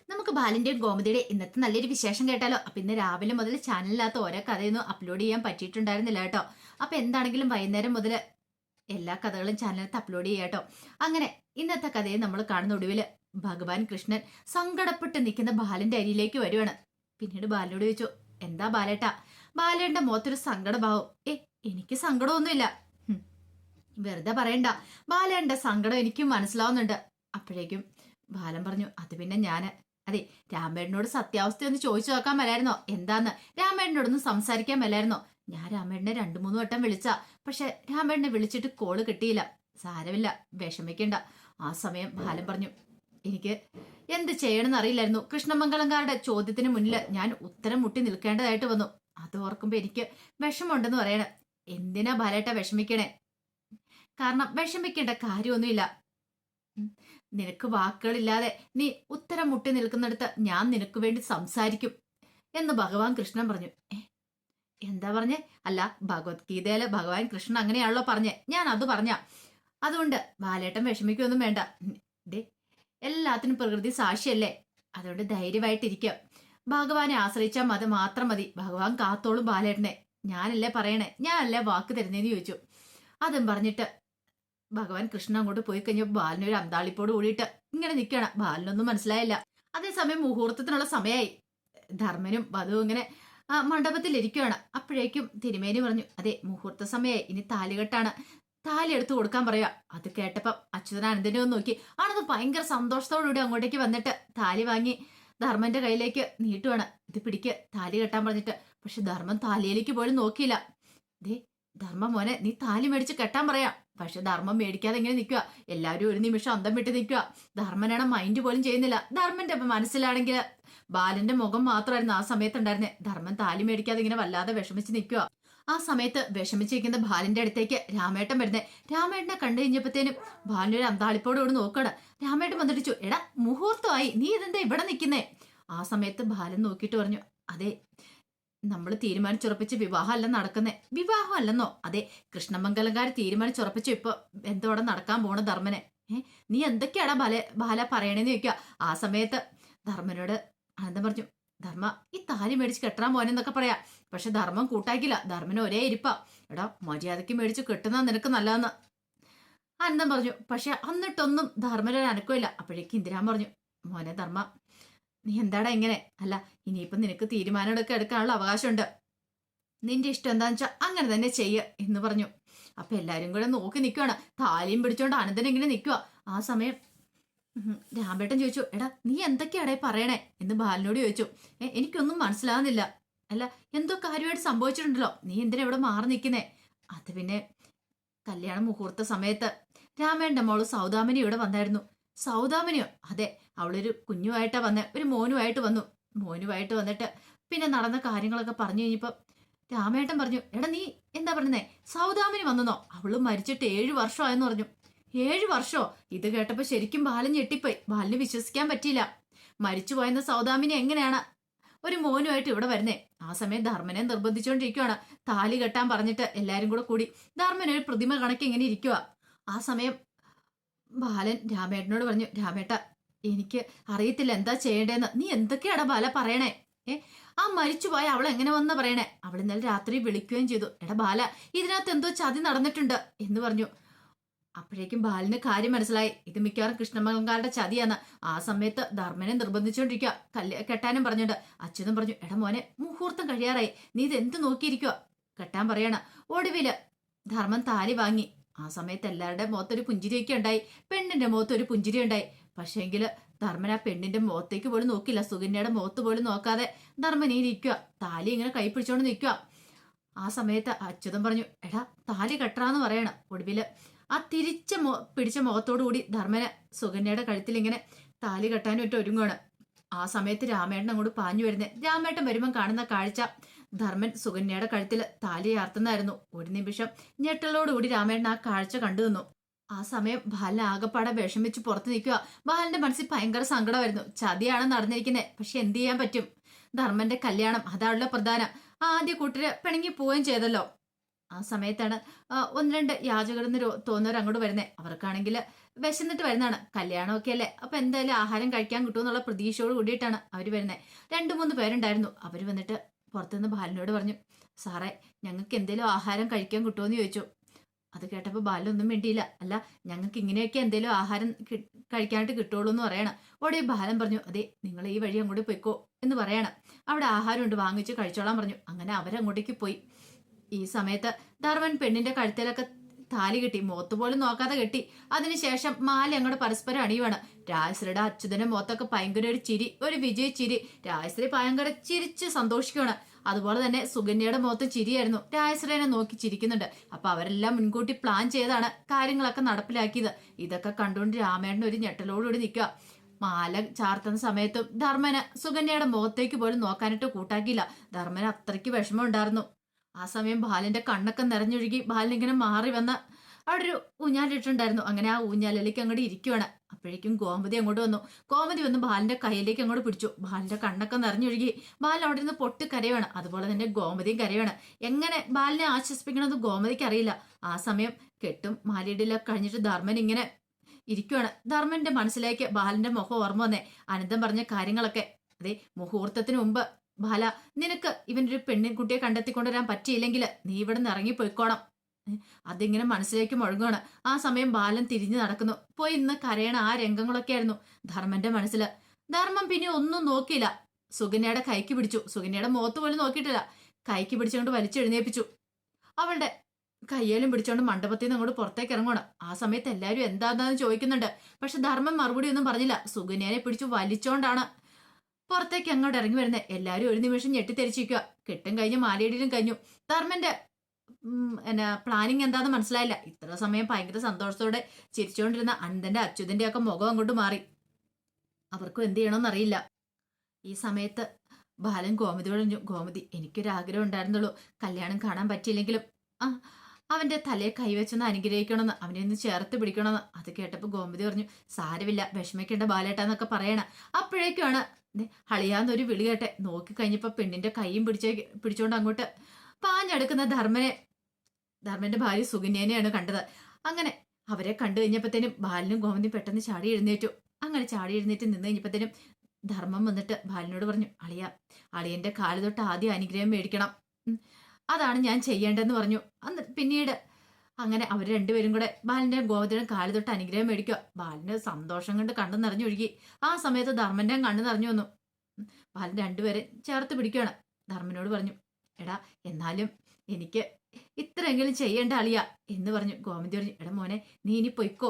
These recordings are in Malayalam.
നമുക്ക് ബാലിന്റെയും ഗോമതിയുടെയും ഇന്നത്തെ നല്ലൊരു വിശേഷം കേട്ടാലോ. അപ്പൊ ഇന്ന് രാവിലെ മുതൽ ചാനലിനകത്ത് ഓരോ കഥയൊന്നും അപ്ലോഡ് ചെയ്യാൻ പറ്റിയിട്ടുണ്ടായിരുന്നില്ല കേട്ടോ. അപ്പൊ എന്താണെങ്കിലും വൈകുന്നേരം മുതൽ എല്ലാ കഥകളും ചാനലിനകത്ത് അപ്ലോഡ് ചെയ്യാം കേട്ടോ. അങ്ങനെ ഇന്നത്തെ കഥയെ നമ്മൾ കാണുന്ന ഒടുവില് ഭഗവാൻ കൃഷ്ണൻ സങ്കടപ്പെട്ട് നിൽക്കുന്ന ബാലന്റെ അരിയിലേക്ക് വരുവാണ്. പിന്നീട് ബാലനോട് ചോദിച്ചു, എന്താ ബാലേട്ടാ? ബാലേന്റെ മുഖത്തൊരു സങ്കടഭാവം. എനിക്ക് സങ്കടമൊന്നുമില്ല. വെറുതെ പറയണ്ട, ബാലേന്റെ സങ്കടം എനിക്കും മനസ്സിലാവുന്നുണ്ട്. അപ്പോഴേക്കും ബാലൻ പറഞ്ഞു, അത് പിന്നെ അതെ, രാമേട്ടനോട് സത്യാവസ്ഥ ഒന്ന് ചോദിച്ചു നോക്കാൻ മേലായിരുന്നോ? എന്താന്ന് രാമേട്ടനോടൊന്ന് സംസാരിക്കാൻ മേലായിരുന്നോ? ഞാൻ രാമേട്ടനെ 2-3 വട്ടം വിളിച്ച, പക്ഷെ രാമേട്ടനെ വിളിച്ചിട്ട് കോള് കിട്ടിയില്ല. സാരമില്ല, വിഷമിക്കണ്ട. ആ സമയം ബാലൻ പറഞ്ഞു, എനിക്ക് എന്ത് ചെയ്യണമെന്ന് അറിയില്ലായിരുന്നു. കൃഷ്ണമംഗലംകാരുടെ ചോദ്യത്തിന് മുന്നിൽ ഞാൻ ഉത്തരം മുട്ടി നിൽക്കേണ്ടതായിട്ട് വന്നു. അത് ഓർക്കുമ്പോ എനിക്ക് വിഷമമുണ്ടെന്ന് പറയണേ. എന്തിനാ ബാലേട്ട വിഷമിക്കണേ? കാരണം വിഷമിക്കേണ്ട കാര്യമൊന്നുമില്ല. നിനക്ക് വാക്കുകളില്ലാതെ നീ ഉത്തരം മുട്ടി നിൽക്കുന്നിടത്ത് ഞാൻ നിനക്ക് വേണ്ടി സംസാരിക്കും എന്ന് ഭഗവാൻ കൃഷ്ണൻ പറഞ്ഞു. എന്താ പറഞ്ഞേ? അല്ല, ഭഗവത്ഗീതയില് ഭഗവാൻ കൃഷ്ണൻ അങ്ങനെയാണല്ലോ പറഞ്ഞേ, ഞാൻ അത് പറഞ്ഞ. അതുകൊണ്ട് ബാലേട്ടൻ വിഷമിക്കൊന്നും വേണ്ട. ദേ, എല്ലാത്തിനും പ്രകൃതി സാക്ഷിയല്ലേ, അതുകൊണ്ട് ധൈര്യമായിട്ടിരിക്കുക. ഭഗവാനെ ആശ്രയിച്ചാൽ മതി, മാത്രം മതി. ഭഗവാൻ കാത്തോളും ബാലേട്ടനെ. ഞാനല്ലേ പറയണേ, ഞാനല്ലേ വാക്ക് തരുന്നേന്ന് ചോദിച്ചു. അതും പറഞ്ഞിട്ട് ഭഗവാൻ കൃഷ്ണൻ അങ്ങോട്ട് പോയി കഴിഞ്ഞപ്പോൾ ബാലനൊരു അന്താളിപ്പോട് കൂടിയിട്ട് ഇങ്ങനെ നിൽക്കണം. ബാലനൊന്നും മനസ്സിലായില്ല. അതേസമയം മുഹൂർത്തത്തിനുള്ള സമയമായി. ധർമ്മനും വധുവും ഇങ്ങനെ മണ്ഡപത്തിലിരിക്കുകയാണ്. അപ്പോഴേക്കും തിരുമേനി പറഞ്ഞു, അതെ, മുഹൂർത്ത സമയമായി, ഇനി താലികെട്ടാണ്, താലി എടുത്തു കൊടുക്കാൻ പറയാ. അത് കേട്ടപ്പം അച്യുതൻ അനന്തനെ ഒന്ന് നോക്കി. ആണെന്ന് ഭയങ്കര സന്തോഷത്തോടുകൂടി അങ്ങോട്ടേക്ക് വന്നിട്ട് താലി വാങ്ങി ധർമ്മന്റെ കയ്യിലേക്ക് നീട്ടുവാണ്. ഇത് പിടിക്ക്, താലി കെട്ടാൻ പറഞ്ഞിട്ട്. പക്ഷെ ധർമ്മൻ താലിയിലേക്ക് പോലും നോക്കിയില്ല. ദേ ധർമ്മ മോനെ, നീ താലി മേടിച്ച് കെട്ടാൻ പറയാം. പക്ഷെ ധർമ്മം മേടിക്കാതെ ഇങ്ങനെ നിൽക്കുക. എല്ലാവരും ഒരു നിമിഷം അന്തം വിട്ട് നിൽക്കുക. ധർമ്മനാണ് മൈൻഡ് പോലും ചെയ്യുന്നില്ല. ധർമ്മന്റെ മനസ്സിലാണെങ്കിൽ ബാലന്റെ മുഖം മാത്രമായിരുന്നു ആ സമയത്ത് ഉണ്ടായിരുന്നേ. ധർമ്മൻ താലി മേടിക്കാതെ ഇങ്ങനെ വല്ലാതെ വിഷമിച്ച് നിൽക്കുക. ആ സമയത്ത് വിഷമിച്ചിരിക്കുന്ന ബാലന്റെ അടുത്തേക്ക് രാമേട്ടൻ വരുന്നേ. രാമേട്ടനെ കണ്ടു കഴിഞ്ഞപ്പോഴത്തേനും ബാലനൊരു അന്താളിപ്പോടുകൂടി നോക്കണം. രാമേട്ടൻ വന്നിട്ട്, എടാ മുഹൂർത്തമായി, നീ ഇതെന്താ ഇവിടെ നിൽക്കുന്നേ? ആ സമയത്ത് ബാലൻ നോക്കിയിട്ട് പറഞ്ഞു, അതെ, നമ്മൾ തീരുമാനിച്ചുറപ്പിച്ച് വിവാഹമല്ല നടക്കുന്നേ. വിവാഹം അല്ലെന്നോ? അതെ, കൃഷ്ണമംഗലംകാർ തീരുമാനിച്ചുറപ്പിച്ചു ഇപ്പൊ എന്തോടെ നടക്കാൻ പോണ ധർമ്മനെ. നീ എന്തൊക്കെയാടാ ബാല പറയണേന്ന് ചോദിക്കുക. ആ സമയത്ത് ധർമ്മനോട് ആനന്ദം പറഞ്ഞു, ധർമ്മ, ഈ താലി മേടിച്ച് കെട്ടാൻ പോനെന്നൊക്കെ പറയാ. പക്ഷെ ധർമ്മം കൂട്ടാക്കില്ല. ധർമ്മന് ഒരേ ഇരിപ്പാ. എടാ, മര്യാദയ്ക്ക് മേടിച്ച് കെട്ടുന്ന നിനക്ക് നല്ലതെന്ന് ആനന്ദം പറഞ്ഞു. പക്ഷെ എന്നിട്ടൊന്നും ധർമ്മനൊരു അനക്കമില്ല. അപ്പോഴേക്കും ഇന്ദിരാൻ പറഞ്ഞു, മോനെ ധർമ്മ, നീ എന്താടാ ഇങ്ങനെ? അല്ല, ഇനിയിപ്പം നിനക്ക് തീരുമാനങ്ങളൊക്കെ എടുക്കാനുള്ള അവകാശമുണ്ട്. നിന്റെ ഇഷ്ടം എന്താന്ന് വെച്ചാൽ അങ്ങനെ തന്നെ ചെയ്യ എന്ന് പറഞ്ഞു. അപ്പൊ എല്ലാരും കൂടെ നോക്കി നിൽക്കുവാണ്. താലിയും പിടിച്ചോണ്ട് അനന്തൻ ഇങ്ങനെ നിൽക്കുക. ആ സമയം രാമേട്ടൻ ചോദിച്ചു, എടാ നീ എന്തൊക്കെയാടേ പറയണേ എന്ന് ബാലനോട് ചോദിച്ചു. എനിക്കൊന്നും മനസ്സിലാവുന്നില്ല. അല്ല, എന്തോ കാര്യമായിട്ട് സംഭവിച്ചിട്ടുണ്ടല്ലോ, നീ എന്തിനാ ഇവിടെ മാറി നിൽക്കുന്നേ? അത് പിന്നെ കല്യാണ മുഹൂർത്ത സമയത്ത് രാമേട്ടന്റെ മോള് സൗദാമിനി ഇവിടെ വന്നായിരുന്നു. സൗദാമിനിയോ? അതെ, അവളൊരു കുഞ്ഞുമായിട്ടാ വന്നേ, ഒരു മോനുമായിട്ട് വന്നു. മോനുമായിട്ട് വന്നിട്ട് പിന്നെ നടന്ന കാര്യങ്ങളൊക്കെ പറഞ്ഞു കഴിഞ്ഞപ്പോ രാമേട്ടൻ പറഞ്ഞു, എടാ നീ എന്താ പറഞ്ഞേ? സൗദാമിനി വന്നോ? അവള് മരിച്ചിട്ട് 7 വർഷമായെന്ന് പറഞ്ഞു. 7 വർഷോ? ഇത് കേട്ടപ്പോ ശരിക്കും ബാലൻ ഞെട്ടിപ്പോയി. ബാലിന് വിശ്വസിക്കാൻ പറ്റിയില്ല. മരിച്ചുപോയെന്ന സൗദാമിനി എങ്ങനെയാണ് ഒരു മോനുമായിട്ട് ഇവിടെ വരുന്നേ? ആ സമയം ധർമ്മനെ നിർബന്ധിച്ചുകൊണ്ടിരിക്കുവാണ്. താലി കെട്ടാൻ പറഞ്ഞിട്ട് എല്ലാരും കൂടി ധർമ്മനൊരു പ്രതിമ കണക്ക് ഇങ്ങനെ ഇരിക്കുക. ആ സമയം ബാലൻ രാമേട്ടനോട് പറഞ്ഞു, രാമേട്ട, എനിക്ക് അറിയത്തില്ല എന്താ ചെയ്യേണ്ടതെന്ന്. നീ എന്തൊക്കെയാടാ ബാല പറയണേ? ആ മരിച്ചുപോയ അവൾ എങ്ങനെ വന്ന് പറയണേ? അവൾ ഇന്നലെ രാത്രി വിളിക്കുകയും ചെയ്തു. എടാ ബാല, ഇതിനകത്ത് എന്തോ ചതി നടന്നിട്ടുണ്ട് എന്ന് പറഞ്ഞു. അപ്പോഴേക്കും ബാലിന് കാര്യം മനസ്സിലായി. ഇത് മിക്കവാറും കൃഷ്ണമംഗലംകാരുടെ ചതിയാന്ന്. ആ സമയത്ത് ധർമ്മനെ നിർബന്ധിച്ചുകൊണ്ടിരിക്കുക കെട്ടാനും പറഞ്ഞിട്ട്. അച്യുതൻ പറഞ്ഞു, എടാ മോനെ, മുഹൂർത്തം കഴിയാറായി, നീ ഇത് എന്ത് നോക്കിയിരിക്കുക? കെട്ടാൻ പറയണ. ഒടുവില് ധർമ്മൻ താലി വാങ്ങി. ആ സമയത്ത് എല്ലാവരുടെ മുഖത്തൊരു പുഞ്ചിരിയൊക്കെ ഉണ്ടായി. പെണ്ണിന്റെ മുഖത്തൊരു പുഞ്ചിരി ഉണ്ടായി. പക്ഷേങ്കില് ധർമ്മൻ ആ പെണ്ണിന്റെ മുഖത്തേക്ക് പോലും നോക്കില്ല. സുകന്യയുടെ മുഖത്ത് പോലും നോക്കാതെ ധർമ്മൻ ഈ നിൽക്കുക. താലി ഇങ്ങനെ കൈ പിടിച്ചോണ്ട് നിൽക്കുക. ആ സമയത്ത് അച്യുതൻ പറഞ്ഞു, എടാ താലി കെട്ടാന്ന് പറയണം. ഒടുവില് ആ പിടിച്ച മുഖത്തോടു കൂടി ധർമ്മന് സുകന്യയുടെ കഴുത്തിൽ ഇങ്ങനെ താലി കെട്ടാനായിട്ട് ഒരുങ്ങുകയാണ്. ആ സമയത്ത് രാമേട്ടൻ അങ്ങോട്ട് പാഞ്ഞു വരുന്നേ. രാമേട്ടൻ വരുമ്പം കാണുന്ന കാഴ്ച ധർമ്മൻ സുകന്യയുടെ കഴുത്തിൽ താലി ചാർത്തുന്നായിരുന്നു. ഒരു നിമിഷം ഞെട്ടലോടുകൂടി രാമേട്ടൻ ആ കാഴ്ച കണ്ടു നിന്നു. ആ സമയം ബാലൻ ആകെപ്പാടെ വിഷമിച്ച് പുറത്ത് നിൽക്കുക. ബാലന്റെ മനസ്സിൽ ഭയങ്കര സങ്കടമായിരുന്നു. ചതിയാണ് നടന്നിരിക്കുന്നത്. പക്ഷെ എന്ത് ചെയ്യാൻ പറ്റും? ധർമ്മന്റെ കല്യാണം അതാണല്ലോ പ്രധാനം. ആദ്യ കൂട്ടര് പിണങ്ങി പോവുകയും ചെയ്തല്ലോ. ആ സമയത്താണ് ഒന്ന് രണ്ട് യാചകരെന്ന് തോന്നുന്നവർ അങ്ങോട്ട് വരുന്നേ. അവർക്കാണെങ്കിൽ വിശന്നിട്ട് വരുന്നതാണ്. കല്യാണമൊക്കെ അല്ലേ, അപ്പൊ എന്തായാലും ആഹാരം കഴിക്കാൻ കിട്ടുമെന്നുള്ള പ്രതീക്ഷയോട് കൂടിയിട്ടാണ് അവർ വരുന്നത്. രണ്ട് മൂന്ന് പേരുണ്ടായിരുന്നു. അവർ വന്നിട്ട് പുറത്തുനിന്ന് ബാലനോട് പറഞ്ഞു, സാറേ ഞങ്ങൾക്ക് എന്തെങ്കിലും ആഹാരം കഴിക്കാൻ കിട്ടുമെന്ന് ചോദിച്ചു. അത് കേട്ടപ്പോൾ ബാലൊന്നും മിണ്ടിയില്ല. അല്ല, ഞങ്ങൾക്ക് ഇങ്ങനെയൊക്കെ എന്തെങ്കിലും ആഹാരം കഴിക്കാനായിട്ട് കിട്ടുള്ളൂ എന്ന് പറയണം. ഉടനെ ബാലൻ പറഞ്ഞു, അതെ നിങ്ങൾ ഈ വഴി അങ്ങോട്ട് പോയിക്കോ എന്ന് പറയണം. അവിടെ ആഹാരമുണ്ട്, വാങ്ങിച്ച് കഴിച്ചോളാൻ പറഞ്ഞു. അങ്ങനെ അവരങ്ങോട്ടേക്ക് പോയി. ഈ സമയത്ത് ധർമ്മൻ പെണ്ണിന്റെ കഴുത്തിലൊക്കെ താലി കെട്ടി, മുഖത്ത് പോലും നോക്കാതെ കെട്ടി. അതിനുശേഷം മാല അങ്ങോട്ട് പരസ്പരം അണിയുവാണ്. രാജശ്രീയുടെ അച്യുതന്റെ മുഖത്തൊക്കെ ഭയങ്കര ഒരു ചിരി, ഒരു വിജയ ചിരി. രാജശ്രീ ഭയങ്കര ചിരിച്ച് സന്തോഷിക്കുകയാണ്. അതുപോലെ തന്നെ സുകന്യയുടെ മുഖത്ത് ചിരിയായിരുന്നു. രാജശ്രീനെ നോക്കി ചിരിക്കുന്നുണ്ട്. അപ്പൊ അവരെല്ലാം മുൻകൂട്ടി പ്ലാൻ ചെയ്താണ് കാര്യങ്ങളൊക്കെ നടപ്പിലാക്കിയത്. ഇതൊക്കെ കണ്ടുകൊണ്ട് രാമേട്ടൻ ഒരു ഞെട്ടലോടുകൂടി നിൽക്കുക. മാല ചാർത്തുന്ന സമയത്തും ധർമ്മന് സുകന്യയുടെ മുഖത്തേക്ക് പോലും നോക്കാനായിട്ട് കൂട്ടാക്കിയില്ല. ധർമ്മന് അത്രയ്ക്ക് വിഷമം ഉണ്ടായിരുന്നു. ആ സമയം ബാലന്റെ കണ്ണൊക്കെ നിറഞ്ഞൊഴുകി ബാലനിങ്ങനെ മാറി വന്ന അവിടെ ഒരു ഊഞ്ഞാലിട്ടുണ്ടായിരുന്നു. അങ്ങനെ ആ ഊഞ്ഞാലിലേക്ക് അങ്ങോട്ട് ഇരിക്കുവാണ്. അപ്പോഴേക്കും ഗോമതി അങ്ങോട്ട് വന്നു. ഗോമതി വന്ന് ബാലന്റെ കയ്യിലേക്ക് അങ്ങോട്ട് പിടിച്ചു. ബാലന്റെ കണ്ണൊക്കെ നിറഞ്ഞൊഴുകി ബാലൻ അവിടെ നിന്ന് പൊട്ടി കരയുവാണ്. അതുപോലെ തന്നെ ഗോമതിയും കരയുവാണ്. എങ്ങനെ ബാലനെ ആശ്വസിപ്പിക്കണമെന്ന് ഗോമതിക്ക് അറിയില്ല. ആ സമയം കെട്ടും മാലിയിടലൊക്കെ കഴിഞ്ഞിട്ട് ധർമ്മൻ ഇങ്ങനെ ഇരിക്കുവാണ്. ധർമ്മന്റെ മനസ്സിലേക്ക് ബാലന്റെ മുഖം ഓർമ്മ വന്നേ. അനന്തം പറഞ്ഞ കാര്യങ്ങളൊക്കെ. അതെ, മുഹൂർത്തത്തിന് മുമ്പ് ബാല, നിനക്ക് ഇവനൊരു പെണ്ണിൻകുട്ടിയെ കണ്ടെത്തിക്കൊണ്ടുവരാൻ പറ്റിയില്ലെങ്കിൽ നീ ഇവിടെ നിന്ന് ഇറങ്ങിപ്പോയിക്കോണം. അതിങ്ങനെ മനസ്സിലേക്ക് മുഴങ്ങുകയാണ്. ആ സമയം ബാലൻ തിരിഞ്ഞു നടക്കുന്നു. പോയി ഇന്ന് കരയണ ആ രംഗങ്ങളൊക്കെ ആയിരുന്നു ധർമ്മന്റെ മനസ്സിൽ. ധർമ്മം പിന്നെ ഒന്നും നോക്കിയില്ല. സുകന്യയുടെ കൈക്ക് പിടിച്ചു. സുകന്യയുടെ മുഖത്ത് പോലും നോക്കിയിട്ടില്ല. കൈക്ക് പിടിച്ചുകൊണ്ട് വലിച്ചെഴുന്നേപ്പിച്ചു. അവളുടെ കയ്യേലും പിടിച്ചോണ്ട് മണ്ഡപത്തിൽ നിന്ന് അങ്ങോട്ട് പുറത്തേക്ക് ഇറങ്ങണം. ആ സമയത്ത് എല്ലാവരും എന്താന്ന് ചോദിക്കുന്നുണ്ട്. പക്ഷെ ധർമ്മം മറുപടി ഒന്നും പറഞ്ഞില്ല. സുകന്യനെ പിടിച്ചു വലിച്ചോണ്ടാണ് പുറത്തേക്ക് അങ്ങോട്ട് ഇറങ്ങി വരുന്നത്. എല്ലാവരും ഒരു നിമിഷം ഞെട്ടിത്തെരിച്ചിരിക്കുക. കെട്ടും കഴിഞ്ഞു, മാലയിടലും കഴിഞ്ഞു. ധർമ്മന്റെ എന്നാ പ്ലാനിങ് എന്താന്ന് മനസ്സിലായില്ല. ഇത്ര സമയം ഭയങ്കര സന്തോഷത്തോടെ ചിരിച്ചുകൊണ്ടിരുന്ന അനന്തന്റെ അച്യുതന്റെ ഒക്കെ മുഖം അങ്ങോട്ട് മാറി. അവർക്കും എന്ത് ചെയ്യണമെന്ന് അറിയില്ല. ഈ സമയത്ത് ബാലൻ ഗോമതിയോട് പറഞ്ഞു, ഗോമതി എനിക്കൊരാഗ്രഹം ഉണ്ടായിരുന്നുള്ളൂ, കല്യാണം കാണാൻ പറ്റിയില്ലെങ്കിലും ആ അവന്റെ തലയെ കൈവച്ചൊന്ന് അനുഗ്രഹിക്കണമെന്ന്, അവനെ ഒന്ന് ചേർത്ത് പിടിക്കണമെന്ന്. അത് കേട്ടപ്പോൾ ഗോമതി പറഞ്ഞു, സാരമില്ല വിഷമിക്കേണ്ട ബാലേട്ടാന്നൊക്കെ പറയണം. അപ്പോഴേക്കുമാണ് ഹളിയാന്നൊരു വിളി കേട്ടെ. നോക്കിക്കഴിഞ്ഞപ്പോ പെണ്ണിന്റെ കൈയും പിടിച്ചോണ്ട് അങ്ങോട്ട് പാഞ്ഞെടുക്കുന്ന ധർമ്മന്റെ ഭാര്യ സുകന്യനെയാണ് കണ്ടത്. അങ്ങനെ അവരെ കണ്ടു കഴിഞ്ഞപ്പോഴത്തേനും ബാലനും ഗോമതിയും പെട്ടെന്ന് ചാടി എഴുന്നേറ്റു. അങ്ങനെ ചാടി എഴുന്നേറ്റ് നിന്ന് കഴിഞ്ഞപ്പോഴത്തേനും ധർമ്മം വന്നിട്ട് ബാലനോട് പറഞ്ഞു, അളിയന്റെ കാല് തൊട്ട് ആദ്യം അനുഗ്രഹം മേടിക്കണം, അതാണ് ഞാൻ ചെയ്യേണ്ടതെന്ന് പറഞ്ഞു. അന്ന് പിന്നീട് അങ്ങനെ അവർ രണ്ടുപേരും കൂടെ ബാലന്റെ ഗോമതിയുടെ കാല് തൊട്ട് അനുഗ്രഹം മേടിക്കുക. ബാലന്റെ സന്തോഷം കൊണ്ട് കണ്ണു നിറഞ്ഞൊഴുകി. ആ സമയത്ത് ധർമ്മന്റെ കണ്ണു നിറഞ്ഞു വന്നു. ബാലൻ രണ്ടുപേരെ ചേർത്ത് പിടിക്കുകയാണ്. ധർമ്മനോട് പറഞ്ഞു, എടാ എന്നാലും എനിക്ക് ഇത്രയെങ്കിലും ചെയ്യേണ്ട അളിയ എന്ന് പറഞ്ഞു. ഗോമതി പറഞ്ഞു, എടാ മോനെ നീ ഇനി പൊയ്ക്കോ,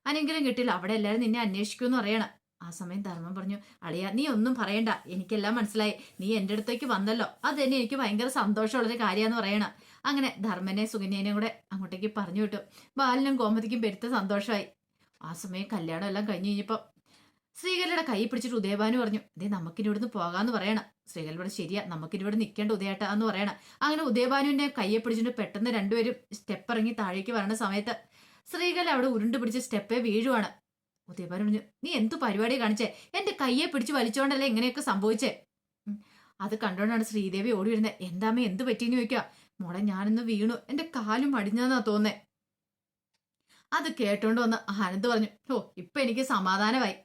അനെങ്കിലും കിട്ടില്ല, അവിടെ എല്ലാവരും നിന്നെ അന്വേഷിക്കുമെന്ന് പറയണം. ആ സമയം ധർമ്മം പറഞ്ഞു, അളിയ നീ ഒന്നും പറയണ്ട, എനിക്കെല്ലാം മനസ്സിലായി, നീ എൻ്റെ അടുത്തേക്ക് വന്നല്ലോ, അത് തന്നെ എനിക്ക് ഭയങ്കര സന്തോഷമുള്ളൊരു കാര്യമെന്ന് പറയണം. അങ്ങനെ ധർമ്മനെ സുകന്യനെയും കൂടെ അങ്ങോട്ടേക്ക് പറഞ്ഞു വിട്ടു. ബാലനും ഗോമതിക്കും പെരുത്ത സന്തോഷമായി. ആ സമയം കല്യാണം എല്ലാം കഴിഞ്ഞ് കഴിഞ്ഞപ്പോൾ ശ്രീകലയുടെ കൈ പിടിച്ചിട്ട് ഉദയഭാനു പറഞ്ഞു, ഇതേ നമുക്കിനിവിടുന്ന് പോകാന്ന് പറയണം. ശ്രീകലയുടെ ശരിയാ, നമുക്കിനിവിടെ നിൽക്കേണ്ട ഉദയേട്ട എന്ന് പറയണം. അങ്ങനെ ഉദയഭാനുവിന്റെ കയ്യെ പിടിച്ചിട്ട് പെട്ടെന്ന് രണ്ടുപേരും സ്റ്റെപ്പ് ഇറങ്ങി താഴേക്ക് വരണ സമയത്ത് ശ്രീകല അവിടെ ഉരുണ്ട് പിടിച്ച് സ്റ്റെപ്പേ വീഴുവാണ്. ഉദയഭാനു പറഞ്ഞു, നീ എന്തു പരിപാടി കാണിച്ചേ, എന്റെ കയ്യെ പിടിച്ച് വലിച്ചോണ്ടല്ലേ ഇങ്ങനെയൊക്കെ സംഭവിച്ചേ. അത് കണ്ടോണ്ടാണ് ശ്രീദേവി ഓടി വരുന്നത്. എന്താമ്മേ എന്ത് പറ്റിയെന്ന് ചോദിക്കുക. മോളെ ഞാനൊന്ന് വീണു, എന്റെ കാലും അടിഞ്ഞാന്നാ തോന്നേ. അത് കേട്ടോണ്ട് വന്ന് ആനന്ദ് പറഞ്ഞു, ഓ ഇപ്പൊ എനിക്ക് സമാധാനമായി.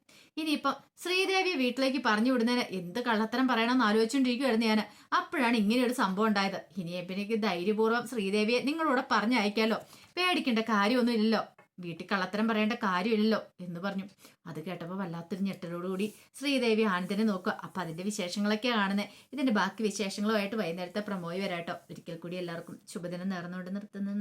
ഇനിയിപ്പം ശ്രീദേവിയെ വീട്ടിലേക്ക് പറഞ്ഞു വിടുന്നതിന് എന്ത് കള്ളത്തരം പറയണമെന്ന് ആലോചിച്ചുകൊണ്ടിരിക്കുവായിരുന്നു ഞാൻ. അപ്പോഴാണ് ഇങ്ങനെ ഒരു സംഭവം ഉണ്ടായത്. ഇനിയിപ്പം എനിക്ക് ധൈര്യപൂർവ്വം ശ്രീദേവിയെ നിങ്ങളോട് പറഞ്ഞയക്കാലോ, പേടിക്കേണ്ട കാര്യമൊന്നുമില്ലല്ലോ, വീട്ടിൽ കള്ളത്തരം പറയേണ്ട കാര്യമില്ലല്ലോ എന്ന് പറഞ്ഞു. അത് കേട്ടപ്പോൾ വല്ലാത്തൊരു ഞെട്ടലോടുകൂടി ശ്രീദേവി ആനന്ദിനെ നോക്കുക. അപ്പൊ അതിന്റെ വിശേഷങ്ങളൊക്കെ കാണുന്നത്. ഇതിന്റെ ബാക്കി വിശേഷങ്ങളുമായിട്ട് വൈകുന്നേരത്തെ പ്രമോയി വരാട്ടോ. ഒരിക്കൽ കൂടി എല്ലാവർക്കും ശുഭദിനം നേർന്നുകൊണ്ട് നിർത്തുന്നത്.